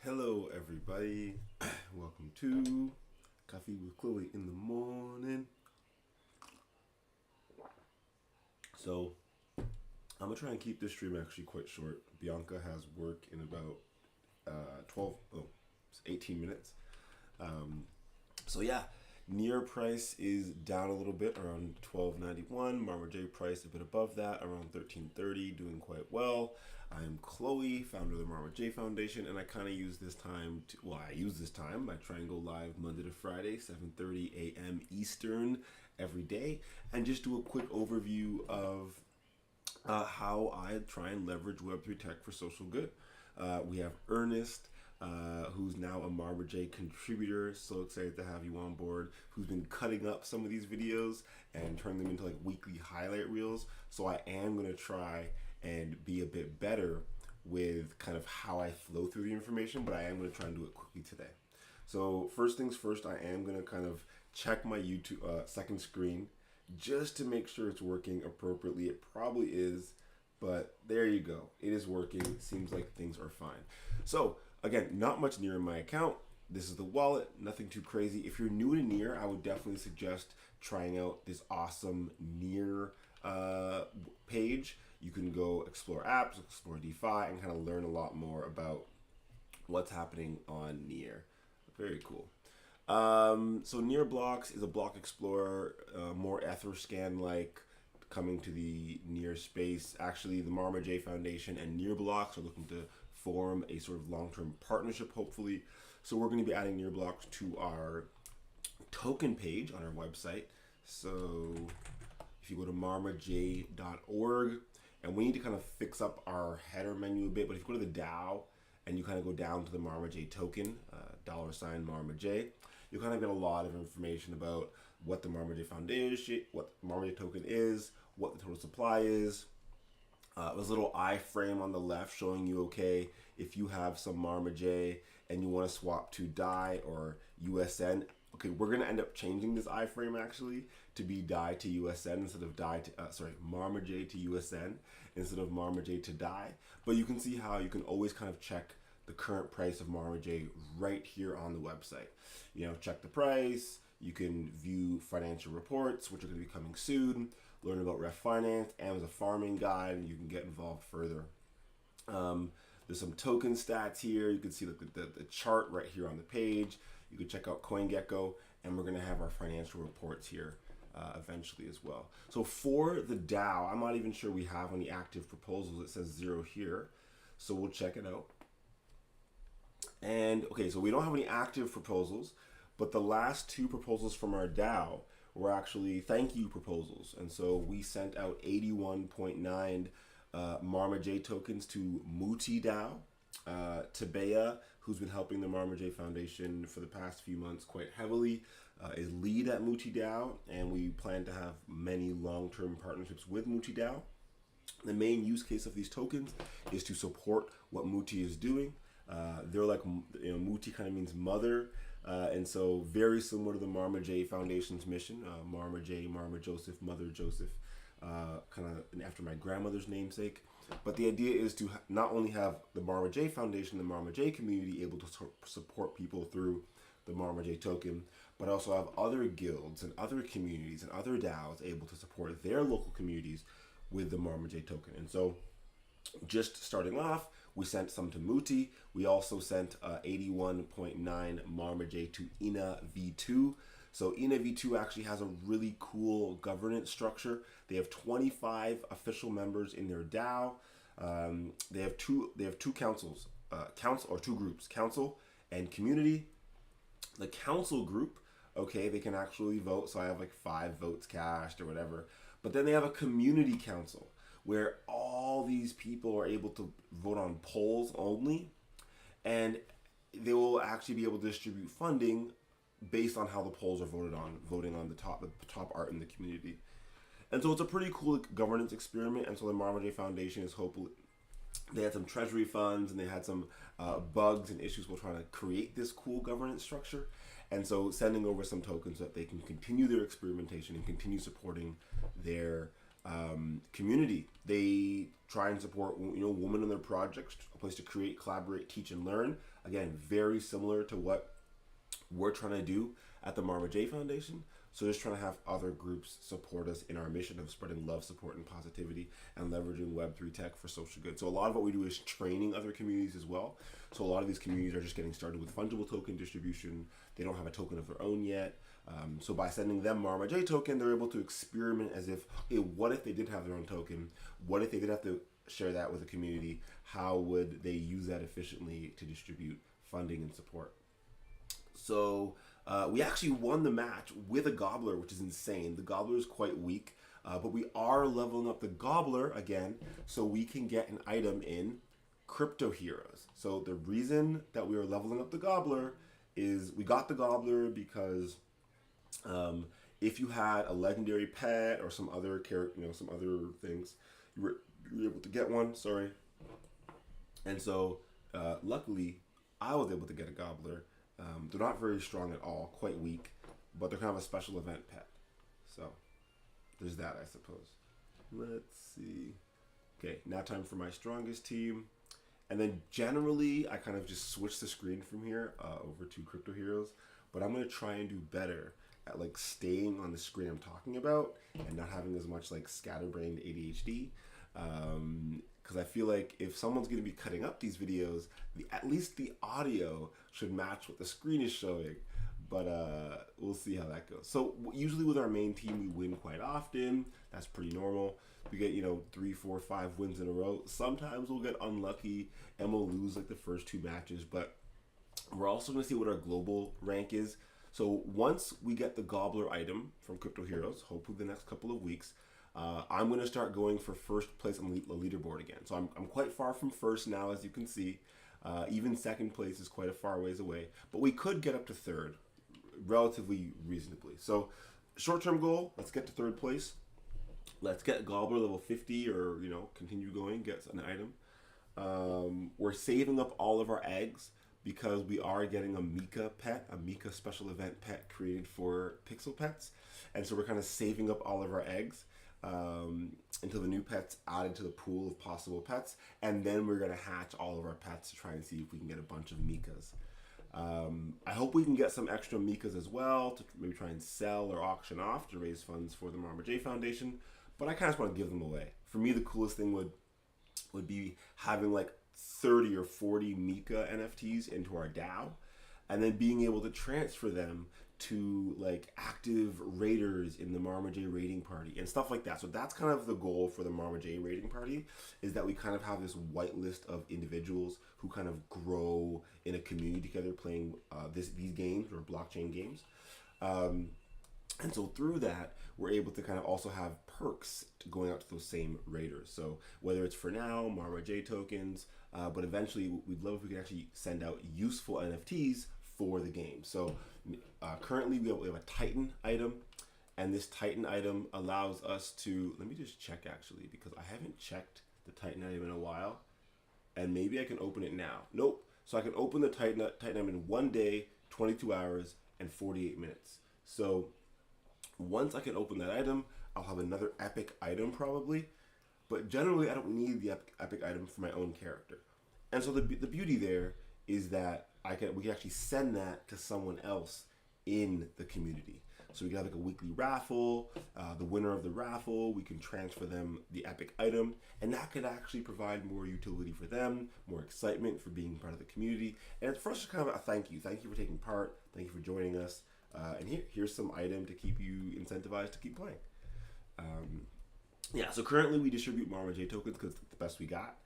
Hello, everybody. Welcome to Coffee with Chloe in the morning. So, I'm gonna try and keep this stream actually quite short. Bianca has work in about 18 minutes. Um, so yeah, near price is down a little bit, around 12.91. Marma J price a bit above that, around 13.30, doing quite well. I'm Chloe, founder of the Marma J Foundation, and I kind of use this time I try and go live Monday to Friday, 7:30 a.m. Eastern every day, and just do a quick overview of how I try and leverage Web3 tech for social good. We have Ernest, who's now a Marma J contributor. So excited to have you on board. Who's been cutting up some of these videos and turning them into like weekly highlight reels. So I am gonna try and be a bit better with kind of how I flow through the information, but I am gonna try and do it quickly today. So first things first, I am gonna kind of check my YouTube second screen just to make sure it's working appropriately. It probably is, but there you go. It is working. Seems like things are fine. So again, not much Near in my account. This is the wallet, nothing too crazy. If you're new to Near, I would definitely suggest trying out this awesome Near page. You can go explore apps, explore DeFi, and kind of learn a lot more about what's happening on Near. Very cool. So Near Blocks is a block explorer, more Etherscan like, coming to the Near space. Actually, the Marma J Foundation and Near Blocks are looking to form a sort of long-term partnership, hopefully. So we're going to be adding Near Blocks to our token page on our website. So if you go to marmaj.org, and we need to kind of fix up our header menu a bit, but if you go to the DAO and you kind of go down to the Marma J token, $ Marma J, you kind of get a lot of information about what the Marma J Foundation, what Marma J token is, what the total supply is. There's a little iframe on the left showing you, okay, if you have some Marma J and you want to swap to DAI or USN, okay, we're going to end up changing this iframe actually to be DAI to USN instead of Marma J to USN instead of Marma J to DAI. But you can see how you can always kind of check the current price of Marma J right here on the website. You know, check the price. You can view financial reports, which are going to be coming soon. Learn about ref finance, Amazon farming guide, and you can get involved further. There's some token stats here. You can see the chart right here on the page. You can check out CoinGecko, and we're going to have our financial reports here eventually as well. So for the DAO, I'm not even sure we have any active proposals. It says 0 here, so we'll check it out. And okay, so we don't have any active proposals, but the last 2 proposals from our DAO were actually thank you proposals. And so we sent out 81.9 Marma J tokens to Muti DAO. Tabea, who's been helping the Marma J Foundation for the past few months quite heavily, is lead at Muti DAO, and we plan to have many long-term partnerships with Muti DAO. The main use case of these tokens is to support what Muti is doing. They're like, you know, Muti kind of means mother, and so very similar to the Marma J Foundation's mission, Marma J, Marma Joseph, Mother Joseph, kind of after my grandmother's namesake. But the idea is to not only have the Marma J Foundation, the Marma J community able to support people through the Marma J token, but also have other guilds and other communities and other DAOs able to support their local communities with the Marma J token. And so just starting off, we sent some to Muti. We also sent 81.9 Marma J to INA V2. So INA V2 actually has a really cool governance structure. They have 25 official members in their DAO. They have two councils, two groups, council and community. The council group, okay, they can actually vote. So I have like 5 votes cast or whatever. But then they have a community council where all these people are able to vote on polls only, and they will actually be able to distribute funding based on how the polls are voting on the top art in the community. And so it's a pretty cool governance experiment. And so the Marma J Foundation is hopefully, they had some treasury funds and they had some bugs and issues while trying to create this cool governance structure. And so sending over some tokens so that they can continue their experimentation and continue supporting their Community, they try and support, women in their projects, a place to create, collaborate, teach, and learn. Again, very similar to what we're trying to do at the Marma J Foundation. So just trying to have other groups support us in our mission of spreading love, support, and positivity, and leveraging Web3 tech for social good. So a lot of what we do is training other communities as well. So a lot of these communities are just getting started with fungible token distribution. They don't have a token of their own yet. So by sending them Marma J token, they're able to experiment as if, hey, what if they did have their own token? What if they did have to share that with a community? How would they use that efficiently to distribute funding and support? So we actually won the match with a gobbler, which is insane. The gobbler is quite weak, but we are leveling up the gobbler again so we can get an item in Crypto Heroes. So the reason that we are leveling up the gobbler is we got the gobbler because if you had a legendary pet or some other character, some other things, you were able to get one. Sorry. And so luckily, I was able to get a gobbler. They're not very strong at all, quite weak, but they're kind of a special event pet. So there's that, I suppose. Let's see. Okay, now time for my strongest team. And then generally, I kind of just switch the screen from here over to Crypto Heroes, but I'm going to try and do better at like staying on the screen I'm talking about and not having as much like scatterbrained ADHD. Because I feel like if someone's going to be cutting up these videos, at least the audio should match what the screen is showing. But we'll see how that goes. So usually with our main team, we win quite often. That's pretty normal. We get 3, 4, 5 wins in a row. Sometimes we'll get unlucky and we'll lose like the first 2 matches. But we're also going to see what our global rank is. So once we get the gobbler item from Crypto Heroes, hopefully the next couple of weeks, I'm going to start going for first place on the leaderboard again. So I'm quite far from first now, as you can see. Even second place is quite a far ways away. But we could get up to third relatively reasonably. So short-term goal, let's get to third place. Let's get gobbler level 50 or, continue going, get an item. We're saving up all of our eggs because we are getting a Mika pet, a Mika special event pet created for Pixel Pets. And so we're kind of saving up all of our eggs until the new pet's added to the pool of possible pets, and then we're going to hatch all of our pets to try and see if we can get a bunch of Mikas. I hope we can get some extra Mikas as well to maybe try and sell or auction off to raise funds for the Marma J Foundation, but I kind of just want to give them away. For me, the coolest thing would be having like 30 or 40 Mika NFTs into our DAO, and then being able to transfer them to like active raiders in the Marma J raiding party and stuff like that. So that's kind of the goal for the Marma J raiding party, is that we kind of have this white list of individuals who kind of grow in a community together playing these games or blockchain games. And so through that, we're able to kind of also have perks to going out to those same raiders. So whether it's for now, Marma J tokens, but eventually we'd love if we could actually send out useful NFTs for the game. So currently we have a Titan item, and this Titan item allows us to, let me just check actually, because I haven't checked the Titan item in a while, and maybe I can open it now. Nope. So I can open the Titan item in 1 day, 22 hours, and 48 minutes. So once I can open that item, I'll have another epic item probably, but generally I don't need the epic item for my own character. And so the beauty there is that we can actually send that to someone else in the community. So we can have like a weekly raffle. The winner of the raffle, we can transfer them the epic item, and that could actually provide more utility for them, more excitement for being part of the community. And it's for us kind of a thank you. Thank you for taking part. Thank you for joining us. And here's some item to keep you incentivized to keep playing. So currently we distribute Marma J tokens because it's the best we got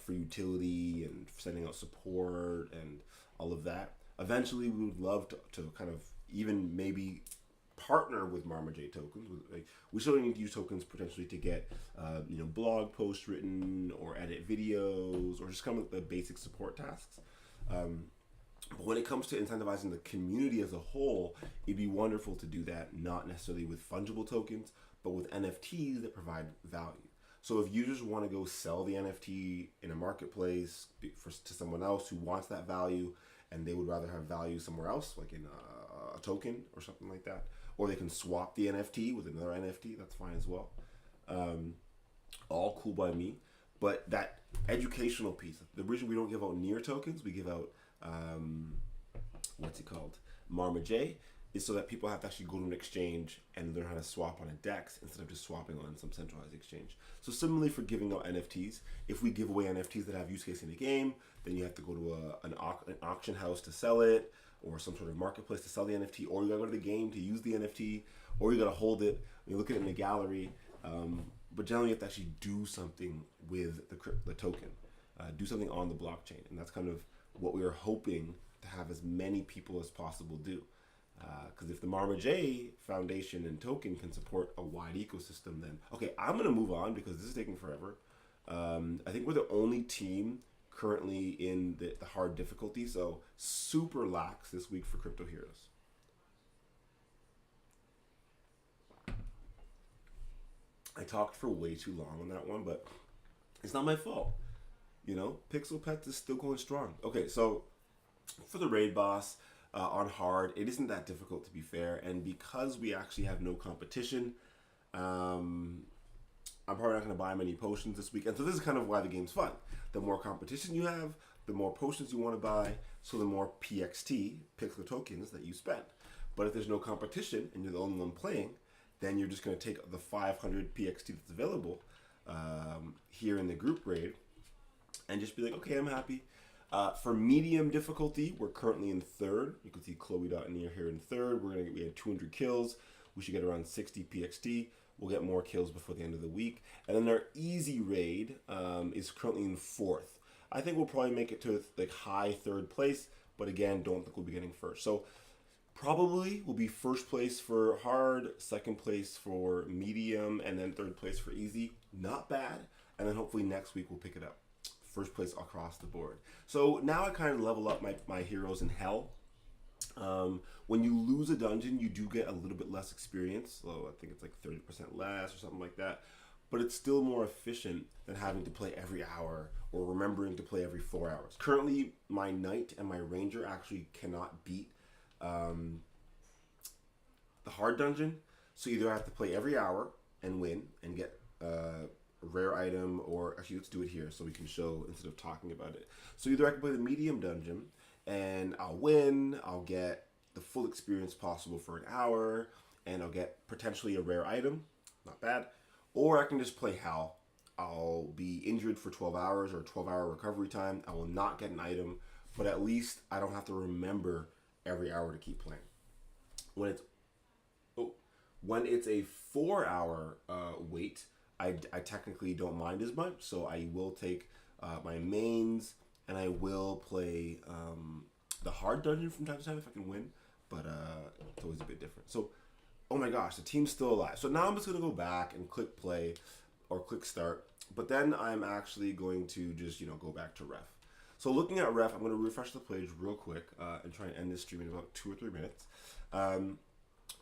for utility and sending out support and all of that. Eventually, we would love to kind of even maybe partner with Marma J tokens. We still need to use tokens potentially to get blog posts written or edit videos or just kind of the basic support tasks. But when it comes to incentivizing the community as a whole, it'd be wonderful to do that, not necessarily with fungible tokens, but with NFTs that provide value. So if you just want to go sell the NFT in a marketplace to someone else who wants that value, and they would rather have value somewhere else, like in a token or something like that, or they can swap the NFT with another NFT, that's fine as well. All cool by me. But that educational piece, the reason we don't give out near tokens, we give out, what's it called? Marmaj, is so that people have to actually go to an exchange and learn how to swap on a DEX instead of just swapping on some centralized exchange. So similarly for giving out NFTs, if we give away NFTs that have use case in the game, then you have to go to an auction house to sell it, or some sort of marketplace to sell the NFT, or you gotta go to the game to use the NFT, or you gotta hold it, you look at it in the gallery. But generally you have to actually do something with the token, do something on the blockchain. And that's kind of what we are hoping to have as many people as possible do. Because if the Marmaj Foundation and token can support a wide ecosystem, then okay, I'm gonna move on because this is taking forever. I think we're the only team currently in the hard difficulty, so super lax this week for Crypto Heroes. I talked for way too long on that one, but it's not my fault. You know, Pixel Pets is still going strong. Okay, so for the raid boss on hard, it isn't that difficult to be fair, and because we actually have no competition, I'm probably not going to buy many potions this week, and so this is kind of why the game's fun. The more competition you have, the more potions you want to buy, so the more PXT, Pixel tokens, that you spend. But if there's no competition and you're the only one playing, then you're just going to take the 500 PXT that's available here in the group raid and just be like, okay, I'm happy. For medium difficulty, we're currently in third. You can see Chloe.near here in third. We had 200 kills. We should get around 60 PXT. We'll get more kills before the end of the week. And then our easy raid is currently in fourth. I think we'll probably make it to like high third place, but again, don't think we'll be getting first. So probably will be first place for hard, second place for medium, and then third place for easy. Not bad. And then hopefully next week we'll pick it up. First place across the board. So now I kind of level up my heroes in hell. When you lose a dungeon, you do get a little bit less experience. So I think it's like 30% less or something like that. But it's still more efficient than having to play every hour or remembering to play every 4 hours. Currently, my knight and my ranger actually cannot beat the hard dungeon. So either I have to play every hour and win and get a rare item, or actually let's do it here so we can show instead of talking about it. So either I can play the medium dungeon and I'll win, I'll get the full experience possible for an hour, and I'll get potentially a rare item, not bad. Or I can just play hell. I'll be injured for 12 hours or 12-hour recovery time. I will not get an item, but at least I don't have to remember every hour to keep playing. When it's a 4-hour wait, I technically don't mind as much. So I will take my mains and I will play the hard dungeon from time to time if I can win, but it's always a bit different. So, oh my gosh, the team's still alive. So now I'm just gonna go back and click play or click start, but then I'm actually going to just, go back to ref. So looking at ref, I'm gonna refresh the page real quick and try and end this stream in about 2 or 3 minutes.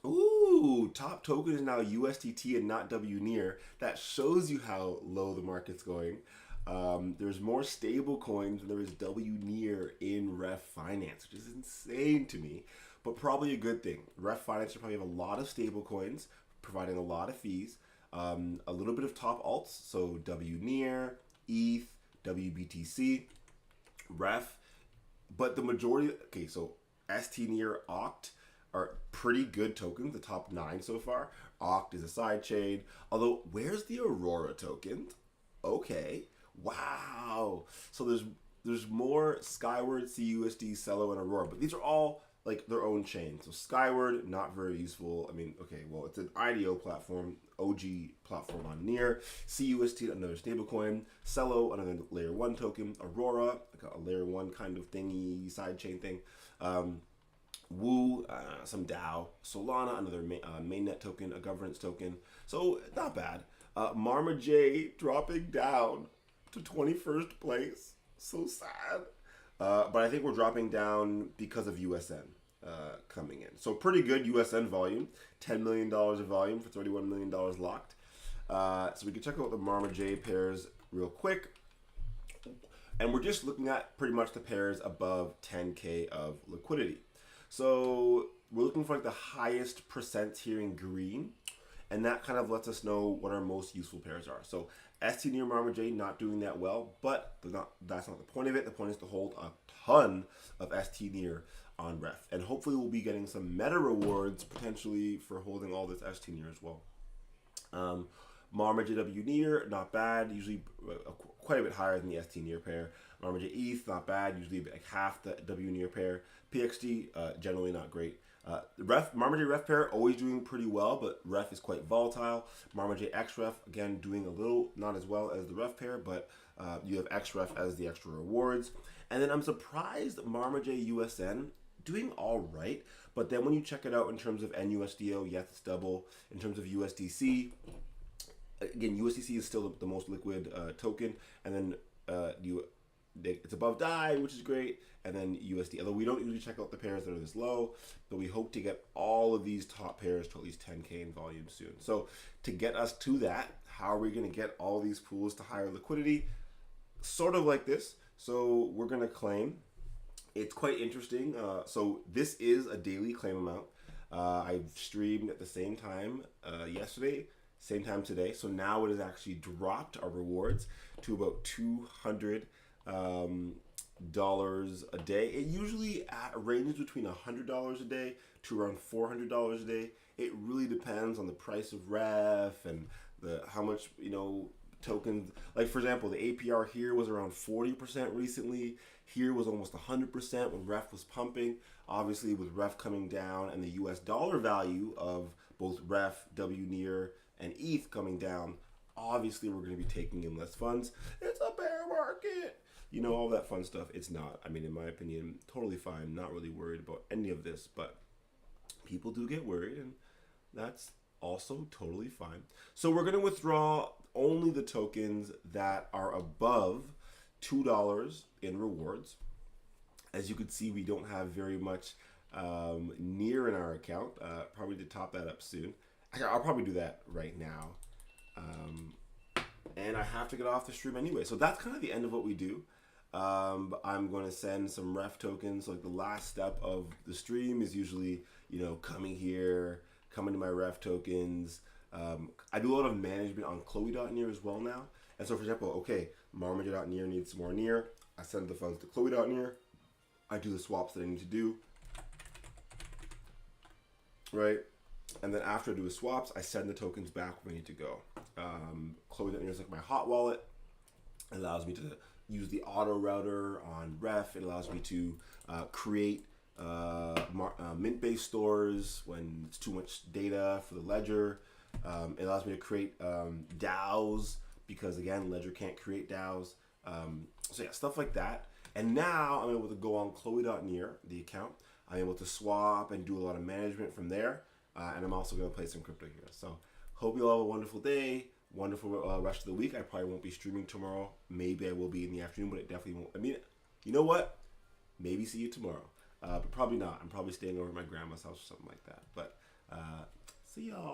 Ooh, top token is now USDT and not W near. That shows you how low the market's going. There's more stable coins than there is W near in Ref Finance, which is insane to me, but probably a good thing. Ref Finance should probably have a lot of stable coins, providing a lot of fees, a little bit of top alts, so W near, ETH, WBTC, Ref, but the majority, okay, so ST near, Oct, are pretty good tokens, the top 9 so far. Oct is a side chain. Although, where's the Aurora token? Okay. Wow. So there's more Skyward, CUSD, Celo, and Aurora, but these are all like their own chain. So Skyward, not very useful. I mean, okay, well, it's an IDO platform, OG platform on Near. CUSD, another stablecoin. Celo, another layer 1 token. Aurora, like a layer 1 kind of thingy, side chain thing. Woo, some DAO, Solana, another mainnet token, a governance token. So not bad. Marmaj dropping down to 21st place. So sad. But I think we're dropping down because of USN coming in. So pretty good USN volume. $10 million of volume for $31 million locked. So we can check out the Marmaj pairs real quick. And we're just looking at pretty much the pairs above 10K of liquidity. So we're looking for like the highest percent here in green. and that kind of lets us know what our most useful pairs are. So ST near Marma J not doing that well, but that's not the point of it. The point is to hold a ton of ST near on ref, and hopefully we'll be getting some meta rewards potentially for holding all this ST near as well. Marma JW near, not bad, usually quite a bit higher than the ST near pair. Marma J ETH, not bad, usually like half the W near pair. PXD, generally not great. Marma J ref pair, always doing pretty well, but ref is quite volatile. Marma J X ref, again, doing a little, not as well as the ref pair, but you have X ref as the extra rewards. And then I'm surprised Marma J USN, doing all right, but then when you check it out in terms of NUSDO, yes, it's double. In terms of USDC, again, USDC is still the most liquid token, and then it's above DAI, which is great, and then USD. Although we don't usually check out the pairs that are this low, but we hope to get all of these top pairs to at least 10K in volume soon. So to get us to that, how are we going to get all these pools to higher liquidity? Sort of like this. So we're going to claim. It's quite interesting. So this is a daily claim amount. I've streamed at the same time yesterday, same time today. So now it has actually dropped our rewards to about $200 a day. It usually ranges between $100 a day to around $400 a day. It really depends on the price of ref and how much tokens. Like for example, the APR here was around 40% recently. Here was almost 100% when ref was pumping. Obviously, with ref coming down and the US dollar value of both ref, W near, and ETH coming down, obviously we're going to be taking in less funds. It's a bear market. All that fun stuff. It's not. I mean, in my opinion, totally fine. Not really worried about any of this, but people do get worried, and that's also totally fine. So we're going to withdraw only the tokens that are above $2 in rewards. As you can see, we don't have very much near in our account. Probably to top that up soon. I'll probably do that right now. And I have to get off the stream anyway. So that's kind of the end of what we do. I'm going to send some ref tokens. Like the last step of the stream is usually, coming here, coming to my ref tokens. I do a lot of management on Chloe.near as well now. And so for example, okay, marmaj.near needs some more near. I send the funds to Chloe.near. I do the swaps that I need to do. Right? And then after I do the swaps, I send the tokens back where I need to go. Chloe.near is like my hot wallet. It allows me to use the auto router on ref. It allows me to create mint-based stores when it's too much data for the ledger. It allows me to create DAOs because, again, ledger can't create DAOs. So yeah, stuff like that. And now I'm able to go on Chloe.near, the account. I'm able to swap and do a lot of management from there. And I'm also going to play some crypto here. So hope you all have a wonderful day, wonderful rest of the week. I probably won't be streaming tomorrow. Maybe I will be in the afternoon, but it definitely won't. I mean, you know what? Maybe see you tomorrow. But probably not. I'm probably staying over at my grandma's house or something like that. But see y'all.